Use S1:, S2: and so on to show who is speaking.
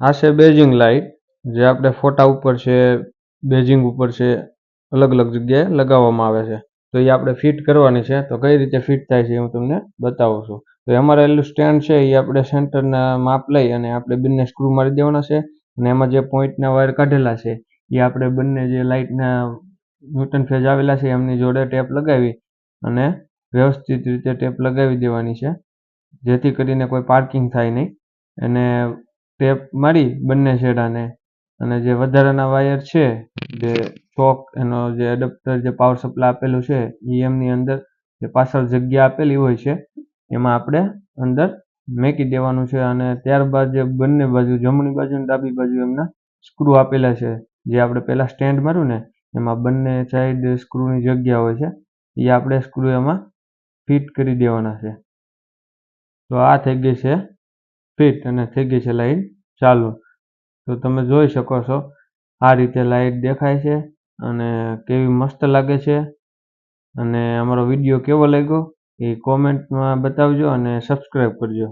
S1: આ છે basing light, જે આપણે ફોટા ઉપર છે, બેઝિંગ ઉપર છે, અલગ અલગ જગ્યાએ લગાવવામાં આવે છે. તો એ આપણે ફિટ કરવાની છે. તો કઈ રીતે ફિટ થાય છે હું તમને બતાવું છું. તો એમાં રહેલું સ્ટેન્ડ છે એ આપણે સેન્ટરના માપ લઈ અને આપણે બંને સ્ક્રૂ મારી દેવાના છે. અને એમાં જે પોઈન્ટના વાયર કાઢેલા છે એ આપણે બંને જે લાઇટના ન્યૂટન ફેઝ આવેલા છે એમની જોડે ટેપ લગાવી અને વ્યવસ્થિત રીતે ટેપ લગાવી દેવાની છે, જેથી કરીને કોઈ પાર્કિંગ થાય નહીં. અને ટેપ મારી બંને છેડાને અને જે વધારાના વાયર છે, જે ચોક એનો જે એડપ્ટર જે પાવર સપ્લાય આપેલું છે એ એમની અંદર જે પાછળ જગ્યા આપેલી હોય છે એમાં આપણે અંદર મેકી દેવાનું છે. અને ત્યારબાદ જે બંને બાજુ જમણી બાજુ અને ડાબી બાજુ એમના સ્ક્રૂ આપેલા છે, જે આપણે પહેલાં સ્ટેન્ડ માર્યું ને એમાં બંને સાઈડ સ્ક્રૂની જગ્યા હોય છે, એ આપણે સ્ક્રૂ એમાં ફિટ કરી દેવાના છે. તો આ થઈ ગઈ છે ફિટ અને થઈ ગઈ છે લાઈટ ચાલુ. તો તમે જોઈ શકો છો આ રીતે લાઈટ દેખાય છે અને કેવી મસ્ત લાગે છે. અને અમારો વિડીયો કેવો લાગ્યો એ કોમેન્ટમાં બતાવજો અને સબસ્ક્રાઈબ કરજો.